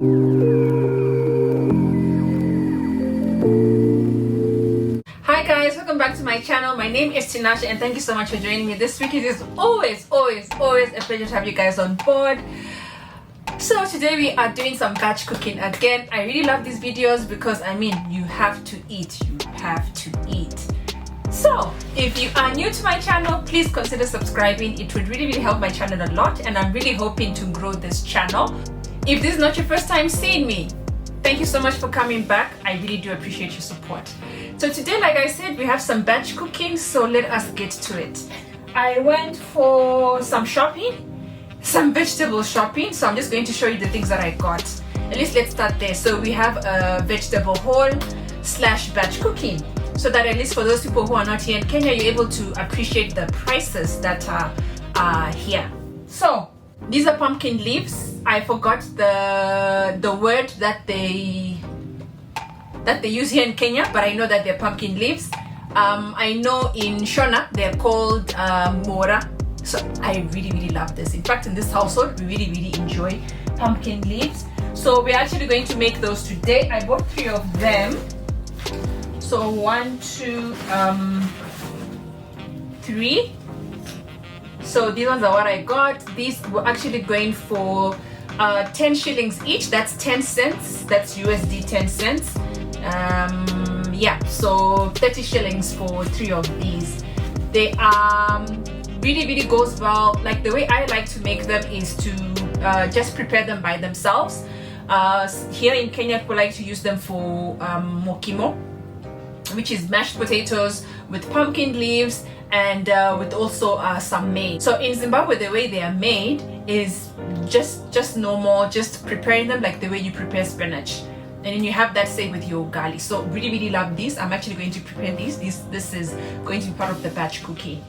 Hi guys, welcome back to my channel. My name is Tinashe and thank you so much for joining me this week. It is always a pleasure to have you guys on board. So today we are doing some batch cooking again. I really love these videos because you have to eat. So if you are new to my channel, please consider subscribing. It would really help my channel a lot, and I'm really hoping to grow this channel. If this is not your first time seeing me, thank you so much for coming back. I really do appreciate your support. So today, like I said, we have some batch cooking, so let us get to it. I went for some shopping, some vegetable shopping, so I'm just going to show you the things that I got. At least let's start there. So we have a vegetable haul / batch cooking, so that at least for those people who are not here in Kenya, you're able to appreciate the prices that are here. So these are pumpkin leaves. I forgot the word that they use here in Kenya, but I know that they're pumpkin leaves. I know in Shona they're called mora. So I really love this. In fact, in this household we really enjoy pumpkin leaves. So we're actually going to make those today. I bought 3 of them. So 1, 2, 3. So these ones are what I got. These were actually going for 10 shillings each. That's 10 cents. That's USD 10 cents. So 30 shillings for 3 of these. They really goes well. Like, the way I like to make them is to just prepare them by themselves. Here in Kenya, people like to use them for mokimo, which is mashed potatoes with pumpkin leaves and with also some maize. So in Zimbabwe, the way they are made is just normal, just preparing them like the way you prepare spinach. And then you have that, say, with your ugali. So really love these. I'm actually going to prepare these. This is going to be part of the batch cooking.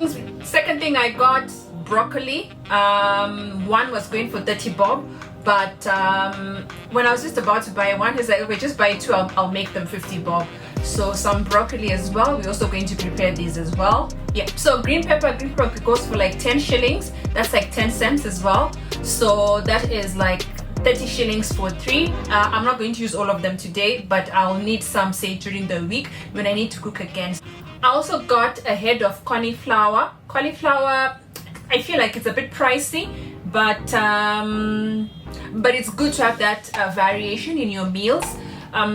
Second thing, I got broccoli. One was going for 30 bob, but when I was just about to buy one, he's like, okay, just buy 2, I'll make them 50 bob. So some broccoli as well. We're also going to prepare these as well. Yeah, so green pepper goes for like 10 shillings. That's like 10 cents as well. So that is like 30 shillings for 3. I'm not going to use all of them today, but I'll need some, say, during the week when I need to cook again. I also got a head of cauliflower. Cauliflower, I feel like it's a bit pricey, but it's good to have that variation in your meals.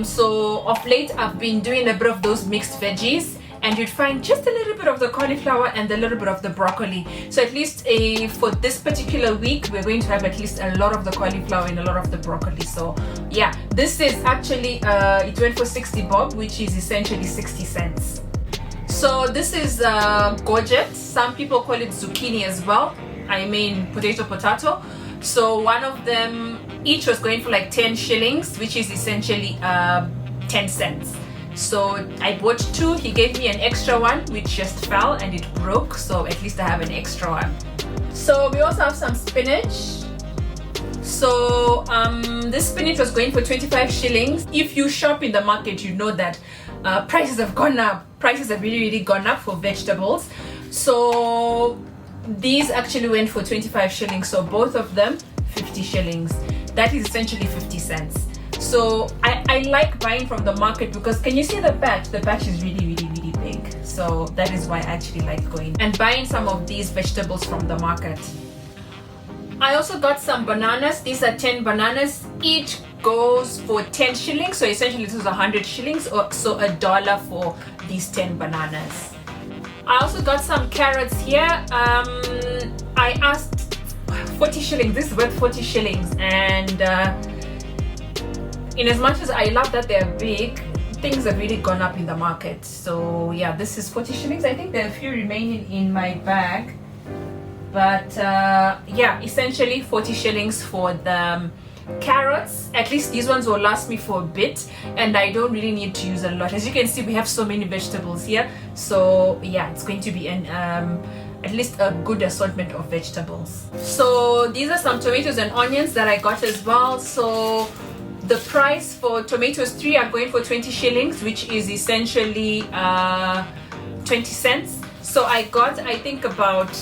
So of late I've been doing a bit of those mixed veggies, and you'd find just a little bit of the cauliflower and a little bit of the broccoli. So at least for this particular week, we're going to have at least a lot of the cauliflower and a lot of the broccoli. So yeah, this is actually, it went for 60 bob, which is essentially 60 cents. So this is gorget. Some people call it zucchini as well. I mean potato. So one of them, each was going for like 10 shillings, which is essentially 10 cents. So I bought 2. He gave me an extra one, which just fell and it broke. So at least I have an extra one. So we also have some spinach. So this spinach was going for 25 shillings. If you shop in the market, you know that prices have gone up. Prices have really gone up for vegetables. So these actually went for 25 shillings. So both of them 50 shillings. That is essentially 50 cents. So I like buying from the market because, can you see the batch? The batch is really big. So that is why I actually like going and buying some of these vegetables from the market. I also got some bananas. These are 10 bananas. Each goes for 10 shillings. So essentially this is 100 shillings, or so $1 for these 10 bananas. I also got some carrots here. I asked 40 shillings. This is worth 40 shillings, and in as much as I love that they're big, things have really gone up in the market. So yeah, this is 40 shillings. I think there are a few remaining in my bag, but yeah, essentially 40 shillings for the carrots. At least these ones will last me for a bit, and I don't really need to use a lot. As you can see, we have so many vegetables here. So yeah, it's going to be an at least a good assortment of vegetables. So these are some tomatoes and onions that I got as well. So the price for tomatoes, 3 are going for 20 shillings, which is essentially 20 cents. So I got, I think, about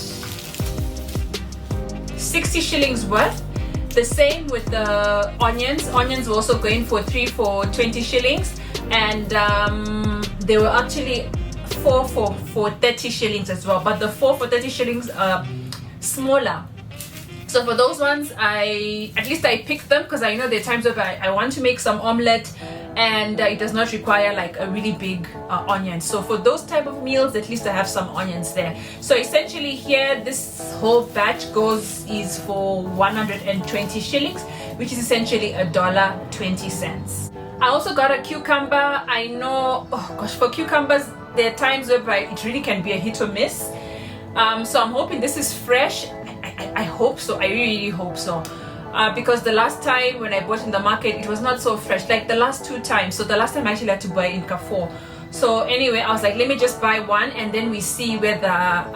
60 shillings worth. The same with the onions. Onions were also going for 3 for 20 shillings, and they were actually 4 for 30 shillings as well, but the 4 for 30 shillings are smaller. So for those ones, at least I picked them because I know there are times where I want to make some omelette and it does not require like a really big onion. So for those type of meals, at least I have some onions there. So essentially here, this whole batch is for 120 shillings, which is essentially $1.20. I also got a cucumber. I know, oh gosh, for cucumbers, there are times where it really can be a hit or miss. So I'm hoping this is fresh. I hope so. I really hope so. Because the last time when I bought in the market, it was not so fresh. Like the last 2 times. So the last time I actually had to buy in Carrefour. So anyway, I was like, let me just buy one and then we see whether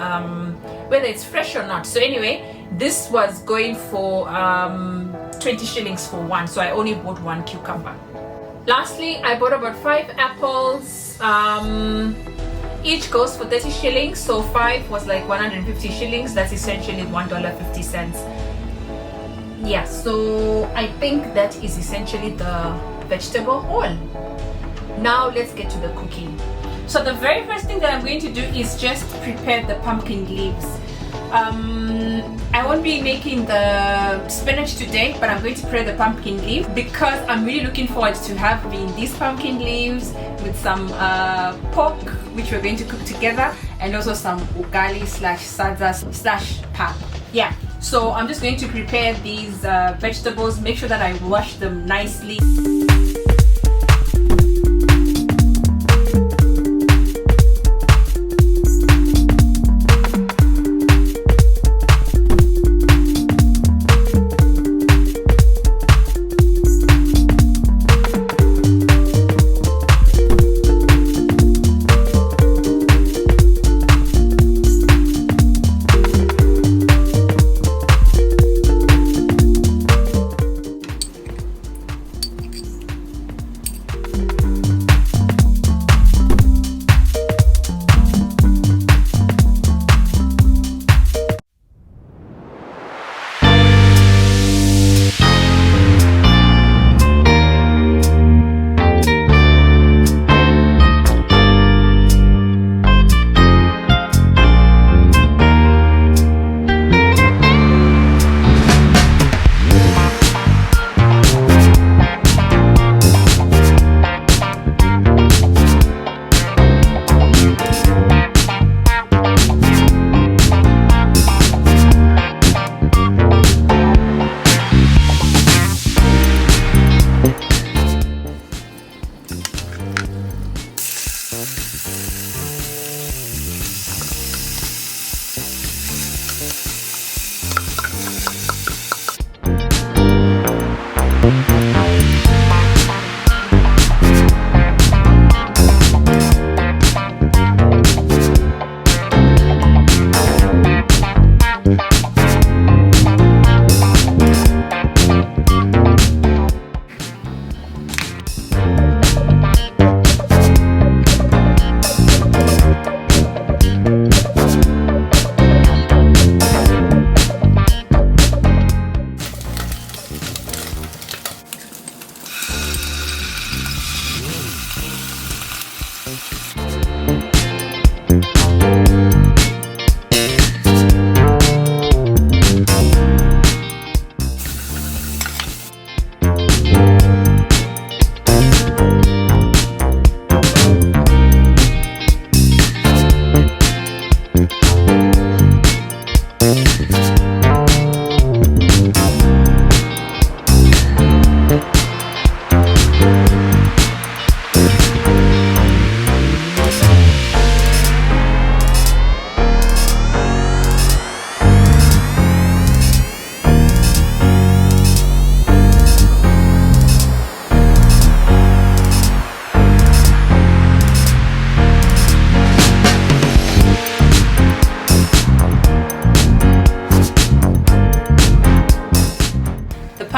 it's fresh or not. So anyway, this was going for 20 shillings for one. So I only bought 1 cucumber. Lastly, I bought about 5 apples. Each goes for 30 shillings, so 5 was like 150 shillings. That's essentially $1.50. Yeah, so I think that is essentially the vegetable haul. Now let's get to the cooking. So the very first thing that I'm going to do is just prepare the pumpkin leaves. I won't be making the spinach today, but I'm going to prepare the pumpkin leaves because I'm really looking forward to having these pumpkin leaves with some pork, which we're going to cook together, and also some ugali slash sadza slash pap. Yeah, so I'm just going to prepare these vegetables, make sure that I wash them nicely.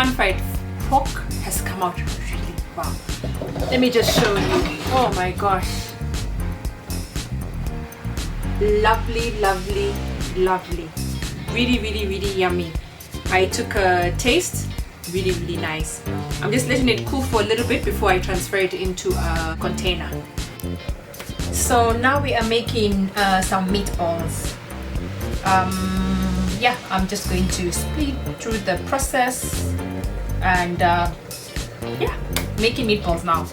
pan-fried pork has come out really wow. Let me just show you. Oh my gosh, lovely, lovely, lovely, really, really, really yummy. I took a taste it's really, really nice. I'm just letting it cool for a little bit before I transfer it into a container. So now we are making some meatballs. Yeah, I'm just going to speed through the process and yeah, making meatballs now.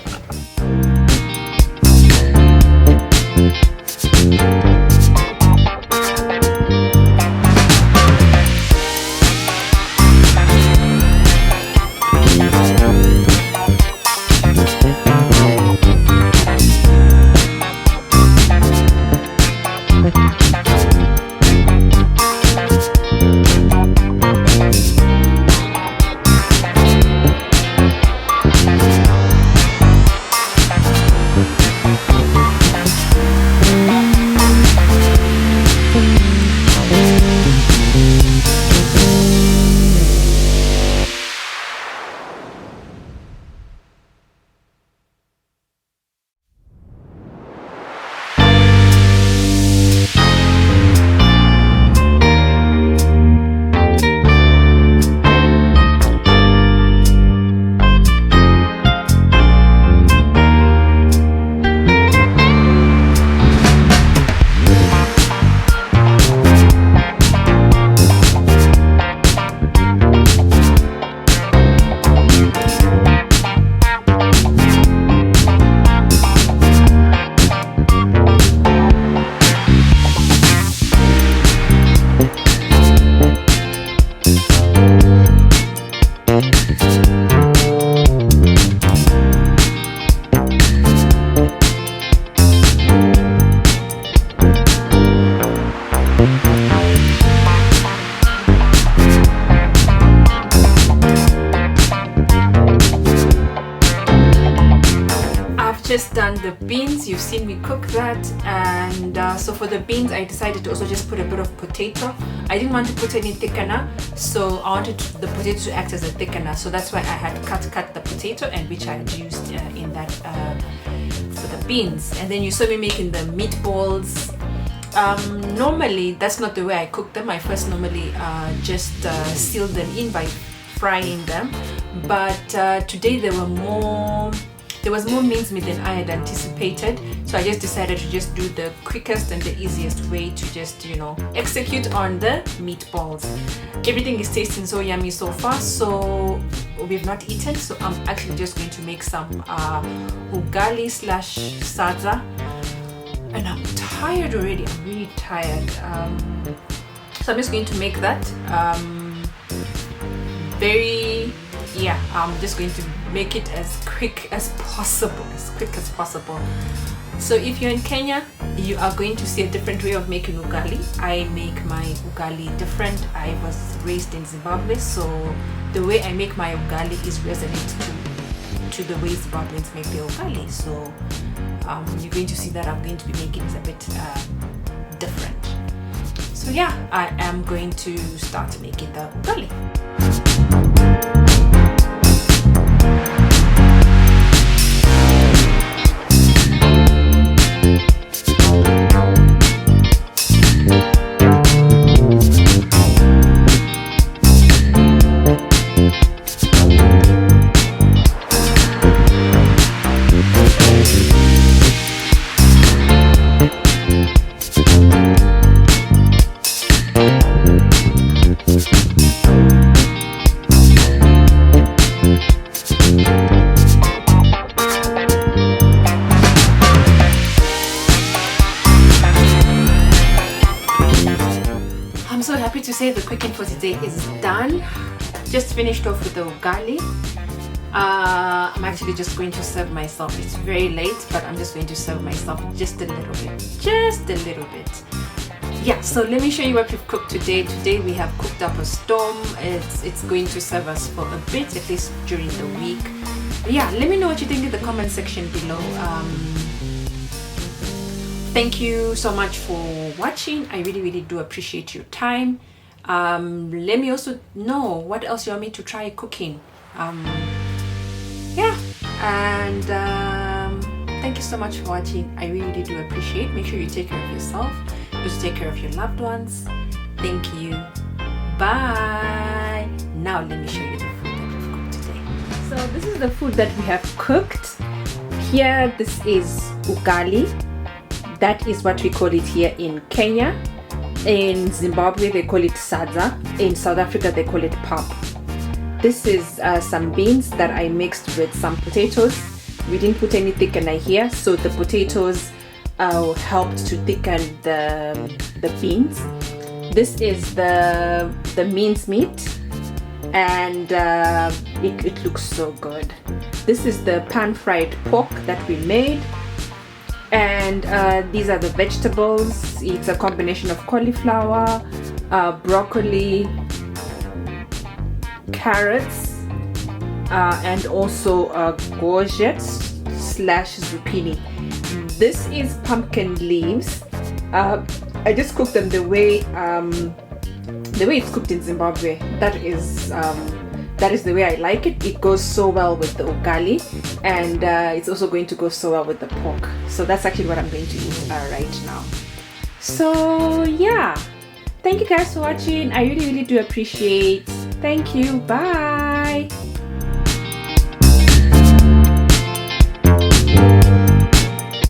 Just done the beans. You've seen me cook that, and so for the beans I decided to also just put a bit of potato. I didn't want to put any thickener, so I wanted the potato to act as a thickener, so that's why I had cut the potato, and which I had used in that for the beans. And then you saw me making the meatballs. Normally that's not the way I cook them. I first normally just seal them in by frying them, but today there was more mincemeat than I had anticipated, so I just decided to just do the quickest and the easiest way to just, you know, execute on the meatballs. Everything is tasting so yummy so far, so we've not eaten, so I'm actually just going to make some ugali slash sadza, and I'm tired already. I'm really tired, so I'm just going to make that I'm just going to make it as quick as possible. So if you're in Kenya, you are going to see a different way of making ugali. I make my ugali different. I was raised in Zimbabwe, so the way I make my ugali is resonant to the way Zimbabweans make their ugali. So you're going to see that I'm going to be making it a bit different. So yeah, I am going to start making the ugali. To say the cooking for today is done. Just finished off with the ugali. I'm actually just going to serve myself. It's very late, but I'm just going to serve myself just a little bit. Yeah, so let me show you what we've cooked today. Today we have cooked up a storm. It's going to serve us for a bit, at least during the week. But yeah, let me know what you think in the comment section below. Thank you so much for watching. I really do appreciate your time. Let me also know what else you want me to try cooking. Yeah, and thank you so much for watching. I really do appreciate. Make sure you take care of yourself. Just take care of your loved ones. Thank you. Bye. Now let me show you the food that we've this is the food that we have cooked. Here, this is ugali. That is what we call it here in Kenya. In Zimbabwe, they call it sadza. In South Africa, they call it pap. This is some beans that I mixed with some potatoes. We didn't put any thickener here, so the potatoes helped to thicken the beans. This is the mince meat, and it looks so good. This is the pan-fried pork that we made, and these are the vegetables. It's a combination of cauliflower, broccoli, carrots, and also courgettes / zucchini. This is pumpkin leaves. I just cooked them the way it's cooked in Zimbabwe. That is the way I like it. It goes so well with the ugali, and it's also going to go so well with the pork. So that's actually what I'm going to eat right now. So yeah, thank you guys for watching. I really do appreciate. Thank you. Bye.